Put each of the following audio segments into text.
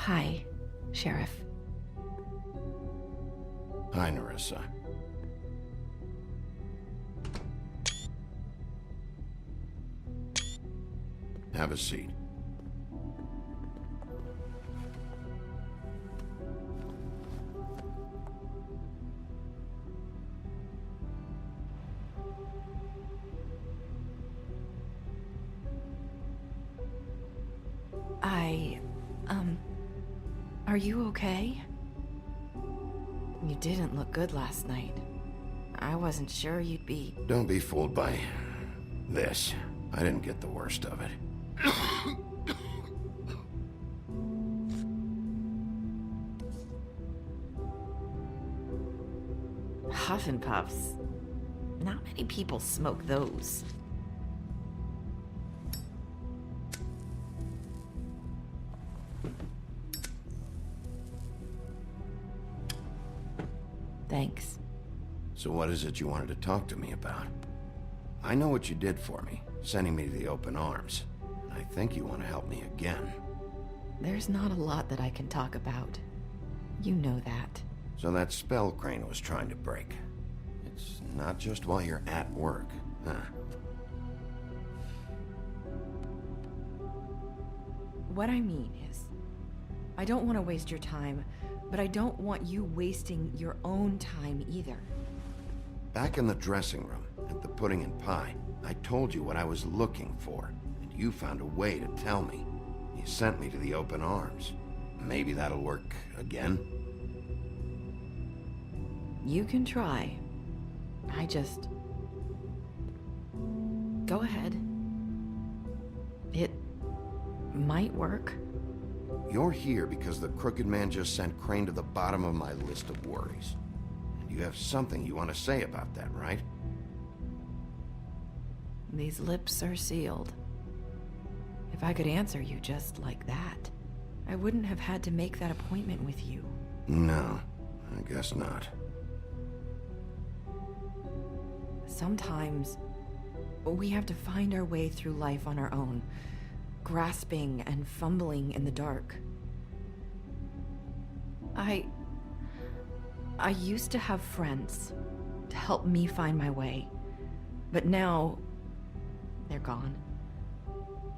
Hi, Sheriff. Hi, Nerissa. Have a seat. Are you okay? You didn't look good last night. I wasn't sure you'd be... Don't be fooled by this. I didn't get the worst of it. Huff and puffs. Not many people smoke those. Thanks. So what is it you wanted to talk to me about? I know what you did for me, sending me to the open arms. And I think you want to help me again. There's not a lot that I can talk about. You know that. So that spell Crane was trying to break. It's not just while you're at work, huh? What I mean is, I don't want to waste your time, but I don't want you wasting your own time either. Back in the dressing room, at the pudding and pie, I told you what I was looking for, and you found a way to tell me. You sent me to the open arms. Maybe that'll work again? You can try. I just... Go ahead. It might work. You're here because the crooked man just sent Crane to the bottom of my list of worries. And you have something you want to say about that, right? These lips are sealed. If I could answer you just like that, I wouldn't have had to make that appointment with you. No, I guess not. Sometimes, we have to find our way through life on our own, grasping and fumbling in the dark. I used to have friends to help me find my way, but now they're gone,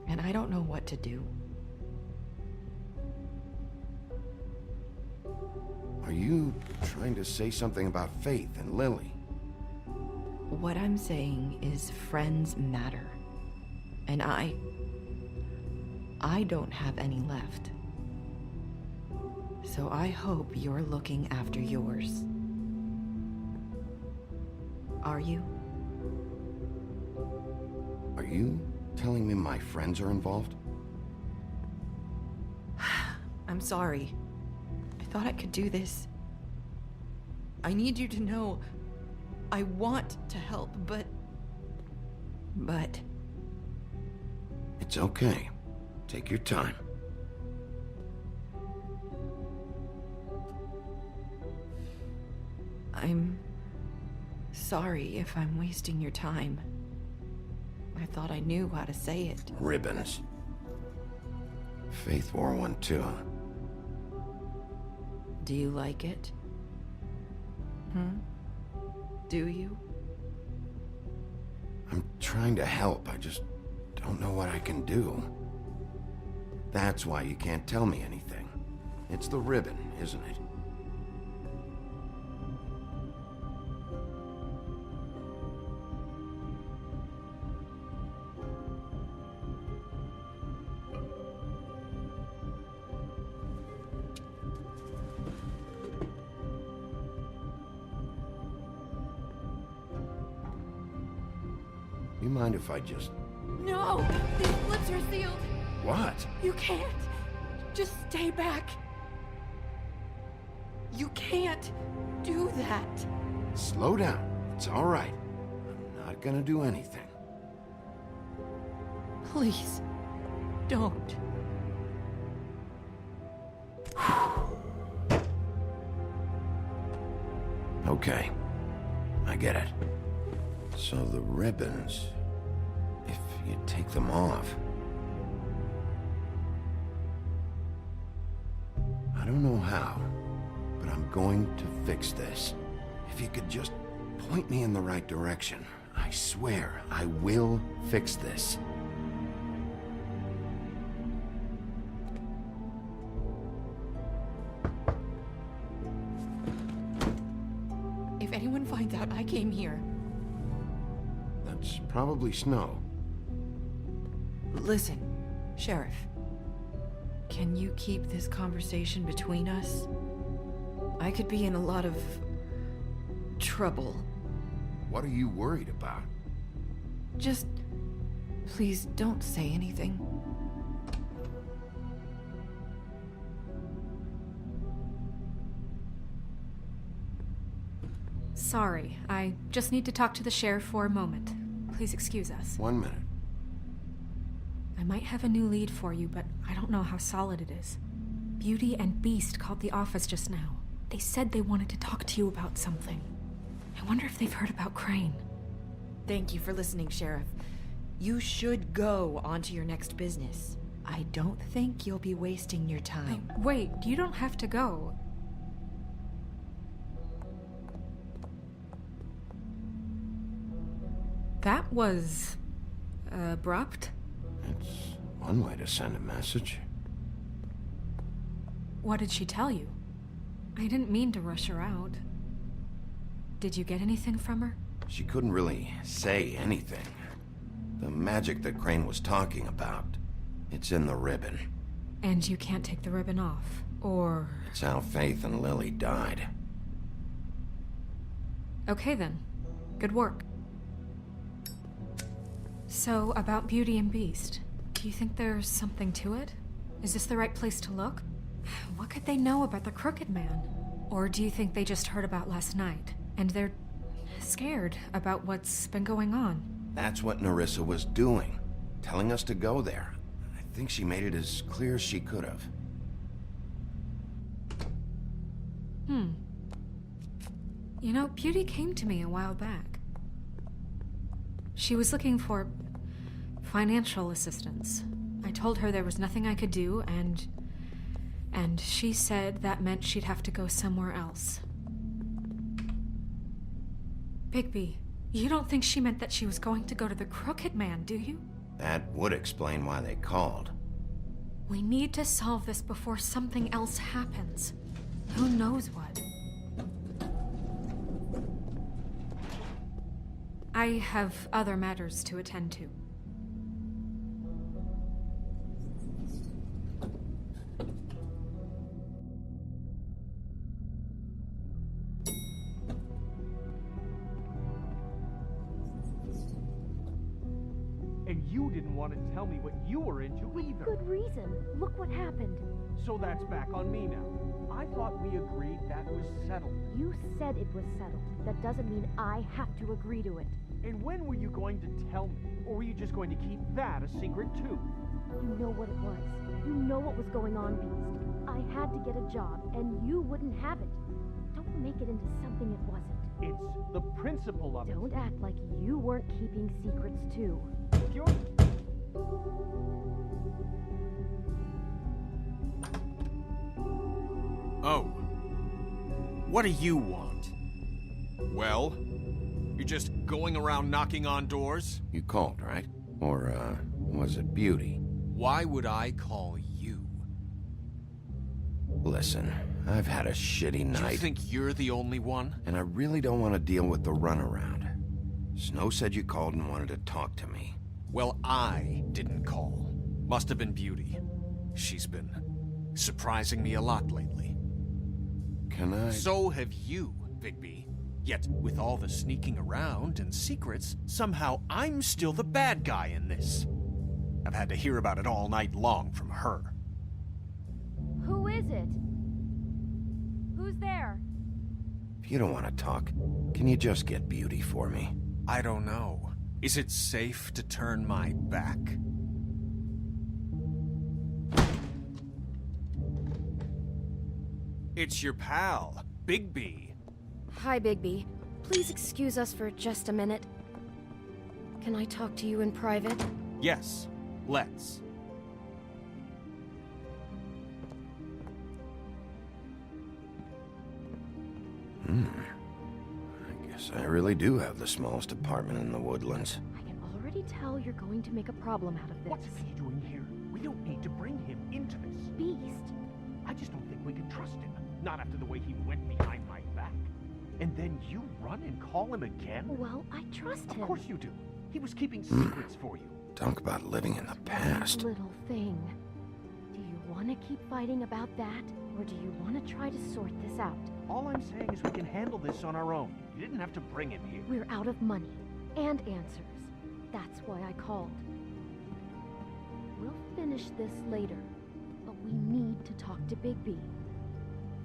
and I don't know what to do. Are you trying to say something about Faith and Lily? What I'm saying is friends matter, and I don't have any left. So I hope you're looking after yours. Are you? Are you telling me my friends are involved? I'm sorry. I thought I could do this. I need you to know I want to help, but... It's okay. Take your time. I'm sorry if I'm wasting your time. I thought I knew how to say it. Ribbons. Faith wore one too. Do you like it? Do you? I'm trying to help, I just don't know what I can do. That's why you can't tell me anything. It's the ribbon, isn't it? You mind if I just... No! These lips are sealed! What? You can't! Just stay back! You can't do that! Slow down. It's all right. I'm not gonna do anything. Please, don't. Okay. I get it. So the ribbons... if you take them off... don't know how, but I'm going to fix this. If you could just point me in the right direction, I swear I will fix this. If anyone finds out I came here... That's probably snow. Listen, Sheriff. Can you keep this conversation between us? I could be in a lot of... trouble. What are you worried about? Just... please don't say anything. Sorry, I just need to talk to the sheriff for a moment. Please excuse us. 1 minute. I might have a new lead for you, but I don't know how solid it is. Beauty and Beast called the office just now. They said they wanted to talk to you about something. I wonder if they've heard about Crane. Thank you for listening, Sheriff. You should go on to your next business. I don't think you'll be wasting your time. Wait, you don't have to go. That was... abrupt? It's one way to send a message. What did she tell you? I didn't mean to rush her out. Did you get anything from her? She couldn't really say anything. The magic that Crane was talking about, it's in the ribbon. And you can't take the ribbon off, or... It's how Faith and Lily died. Okay then. Good work. So, about Beauty and Beast, do you think there's something to it? Is this the right place to look? What could they know about the Crooked Man? Or do you think they just heard about last night, and they're scared about what's been going on? That's what Nerissa was doing, telling us to go there. I think she made it as clear as she could have. You know, Beauty came to me a while back. She was looking for financial assistance. I told her there was nothing I could do, and she said that meant she'd have to go somewhere else. Bigby, you don't think she meant that she was going to go to the Crooked Man, do you? That would explain why they called. We need to solve this before something else happens. Who knows what? I have other matters to attend to. And you didn't want to tell me what you were into either. Good reason. Look what happened. So that's back on me now. I thought we agreed that was settled. You said it was settled. That doesn't mean I have to agree to it. And when were you going to tell me? Or were you just going to keep that a secret too? You know what it was. You know what was going on, Beast. I had to get a job, and you wouldn't have it. Don't make it into something it wasn't. It's the principle of it. Don't act like you weren't keeping secrets too. You're... Oh. What do you want? Well? You're just going around knocking on doors? You called, right? Or, was it Beauty? Why would I call you? Listen, I've had a shitty night. Do you think you're the only one? And I really don't want to deal with the runaround. Snow said you called and wanted to talk to me. Well, I didn't call. Must have been Beauty. She's been surprising me a lot lately. Can I... So have you, Bigby. Yet, with all the sneaking around and secrets, somehow I'm still the bad guy in this. I've had to hear about it all night long from her. Who is it? Who's there? If you don't want to talk, can you just get Beauty for me? I don't know. Is it safe to turn my back? It's your pal, Bigby. Hi, Bigby. Please excuse us for just a minute. Can I talk to you in private? Yes, let's. Guess I really do have the smallest apartment in the woodlands. I can already tell you're going to make a problem out of this. What's he doing here? We don't need to bring him into this. Beast. I just don't think we can trust him. Not after the way he went behind my back. And then you run and call him again? Well, I trust him. Of course you do. He was keeping secrets for you. Talk about living in the past. Little thing. Do you want to keep fighting about that? Or do you want to try to sort this out? All I'm saying is we can handle this on our own. You didn't have to bring him here. We're out of money. And answers. That's why I called. We'll finish this later. But we need to talk to Bigby.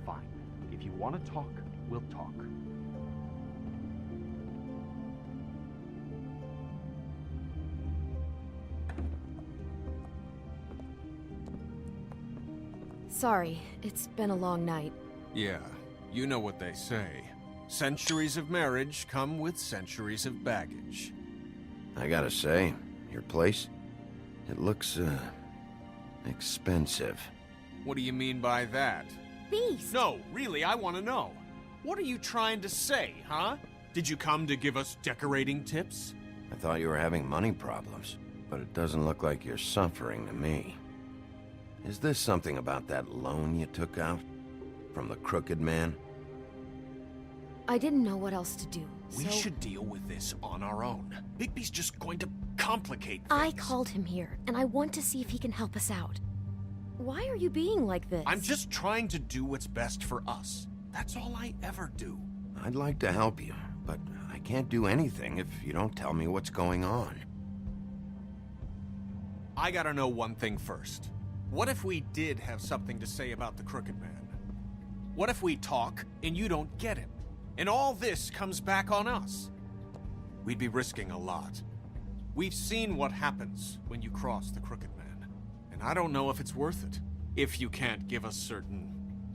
Fine. If you want to talk, we'll talk. Sorry, it's been a long night. Yeah, you know what they say. Centuries of marriage come with centuries of baggage. I gotta say, your place, it looks, expensive. What do you mean by that? Beast! No, really, I want to know. What are you trying to say, huh? Did you come to give us decorating tips? I thought you were having money problems, but it doesn't look like you're suffering to me. Is this something about that loan you took out? From the crooked man? I didn't know what else to do, We so should deal with this on our own. Bigby's just going to complicate things. I called him here, and I want to see if he can help us out. Why are you being like this? I'm just trying to do what's best for us. That's all I ever do. I'd like to help you, but I can't do anything if you don't tell me what's going on. I gotta know one thing first. What if we did have something to say about the Crooked Man? What if we talk and you don't get him? And all this comes back on us? We'd be risking a lot. We've seen what happens when you cross the Crooked Man. And I don't know if it's worth it, if you can't give us certain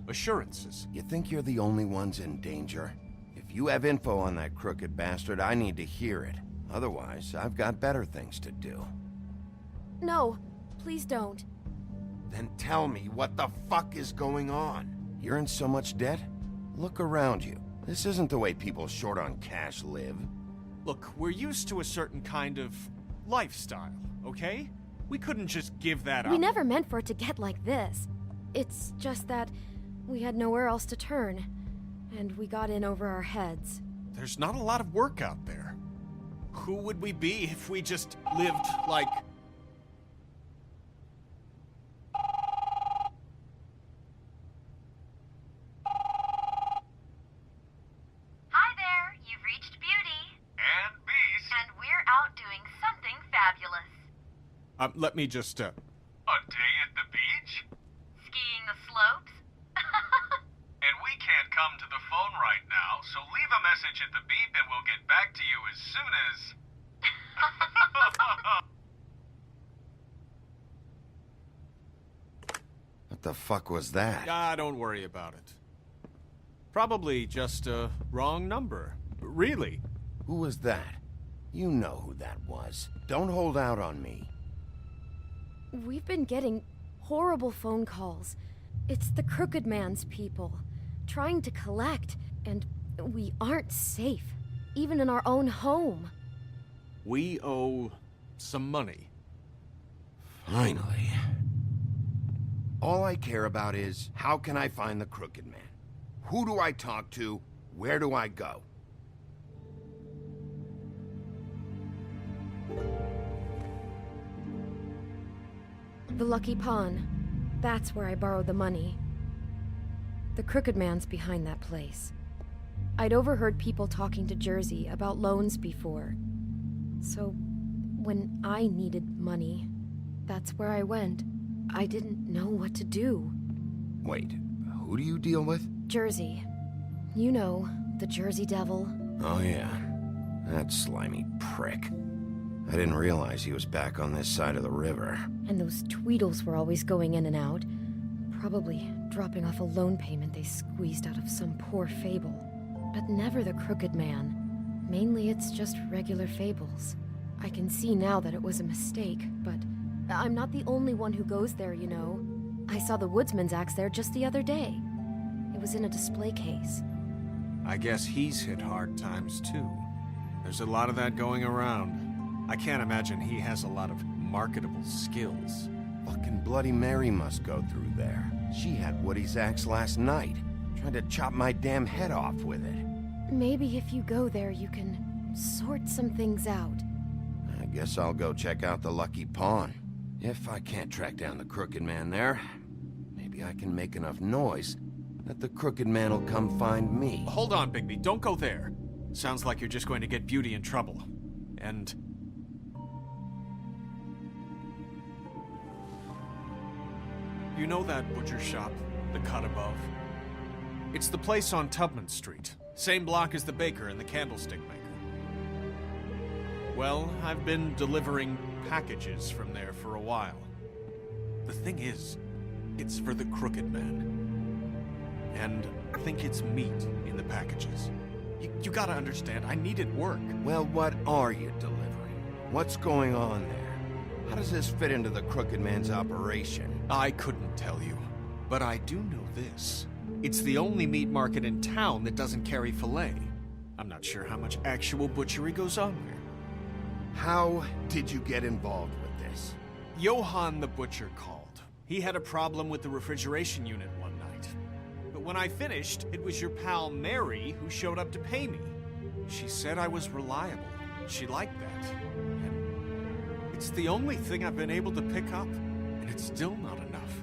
assurances. You think you're the only ones in danger? If you have info on that crooked bastard, I need to hear it. Otherwise, I've got better things to do. No, please don't. Then tell me what the fuck is going on? You're in so much debt? Look around you. This isn't the way people short on cash live. Look, we're used to a certain kind of lifestyle, okay? We couldn't just give that up. We never meant for it to get like this. It's just that we had nowhere else to turn, and we got in over our heads. There's not a lot of work out there. Who would we be if we just lived like... Hi there, you've reached Beauty. And Beast. And we're out doing something fabulous. let me just, A day at the beach? Skiing the slopes? And we can't come to the phone right now, so leave a message at the beep and we'll get back to you as soon as... What the fuck was that? don't worry about it. Probably just a wrong number. Really. Who was that? You know who that was. Don't hold out on me. We've been getting horrible phone calls. It's the Crooked Man's people, trying to collect, and we aren't safe, even in our own home. We owe some money. Finally. All I care about is, how can I find the Crooked Man? Who do I talk to? Where do I go? The Lucky Pawn. That's where I borrowed the money. The Crooked Man's behind that place. I'd overheard people talking to Jersey about loans before. So, when I needed money, that's where I went. I didn't know what to do. Wait, who do you deal with? Jersey. You know, the Jersey Devil. Oh yeah, that slimy prick. I didn't realize he was back on this side of the river. And those Tweedles were always going in and out. Probably dropping off a loan payment they squeezed out of some poor fable. But never the Crooked Man. Mainly it's just regular fables. I can see now that it was a mistake, but I'm not the only one who goes there, you know. I saw the woodsman's axe there just the other day. It was in a display case. I guess he's hit hard times too. There's a lot of that going around. I can't imagine he has a lot of marketable skills. Fucking Bloody Mary must go through there. She had Woody's axe last night. Tried to chop my damn head off with it. Maybe if you go there, you can sort some things out. I guess I'll go check out the Lucky Pawn. If I can't track down the Crooked Man there, maybe I can make enough noise that the Crooked Man will come find me. Hold on, Bigby. Don't go there. Sounds like you're just going to get Beauty in trouble. And... you know that butcher shop, the cut above? It's the place on Tubman Street. Same block as the baker and the candlestick maker. Well, I've been delivering packages from there for a while. The thing is, it's for the Crooked Man. And I think it's meat in the packages. You gotta understand, I needed work. Well, what are you delivering? What's going on there? How does this fit into the Crooked Man's operation? I couldn't tell you, but I do know this. It's the only meat market in town that doesn't carry filet. I'm not sure how much actual butchery goes on there. How did you get involved with this? Johann the butcher called. He had a problem with the refrigeration unit one night. But when I finished, it was your pal Mary who showed up to pay me. She said I was reliable. She liked that. And it's the only thing I've been able to pick up, and it's still not enough.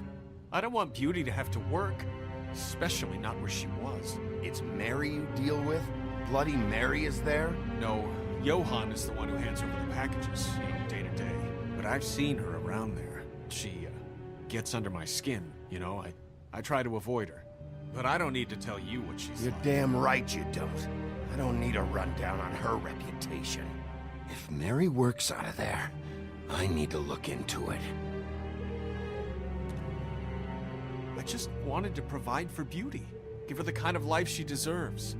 I don't want Beauty to have to work, especially not where she was. It's Mary you deal with? Bloody Mary is there? No, Johann is the one who hands over the packages, day to day. But I've seen her around there. She, gets under my skin, I try to avoid her. But I don't need to tell you what she's You're like. damn right you don't. I don't need a rundown on her reputation. If Mary works out of there, I need to look into it. I just wanted to provide for Beauty. Give her the kind of life she deserves.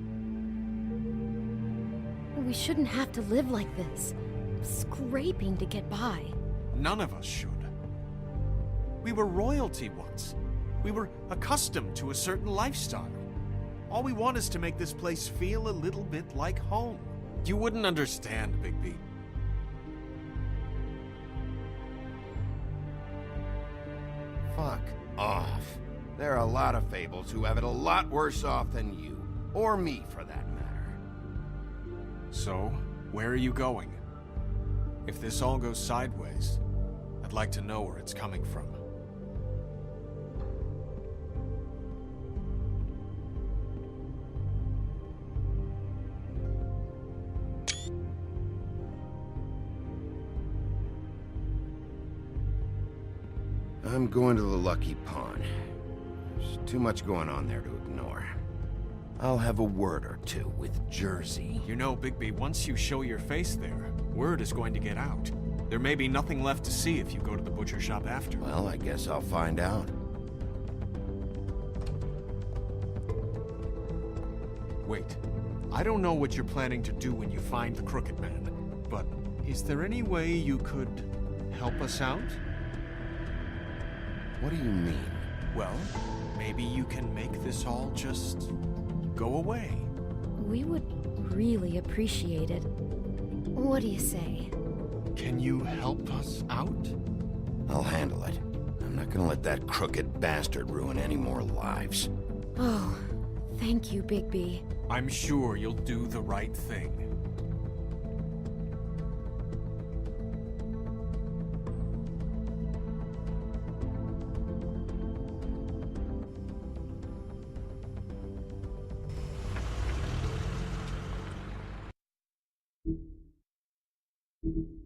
We shouldn't have to live like this, scraping to get by. None of us should. We were royalty once. We were accustomed to a certain lifestyle. All we want is to make this place feel a little bit like home. You wouldn't understand, Bigby. Fuck off. There are a lot of fables who have it a lot worse off than you. Or me, for that matter. So, where are you going? If this all goes sideways, I'd like to know where it's coming from. I'm going to the Lucky Pawn. There's too much going on there to ignore. I'll have a word or two with Jersey. You know, Bigby, once you show your face there, word is going to get out. There may be nothing left to see if you go to the butcher shop after. Well, I guess I'll find out. Wait, I don't know what you're planning to do when you find the Crooked Man, but is there any way you could help us out? What do you mean? Well, maybe you can make this all just go away. We would really appreciate it. What do you say? Can you help us out? I'll handle it. I'm not gonna let that crooked bastard ruin any more lives. Oh, thank you, Bigby. I'm sure you'll do the right thing. You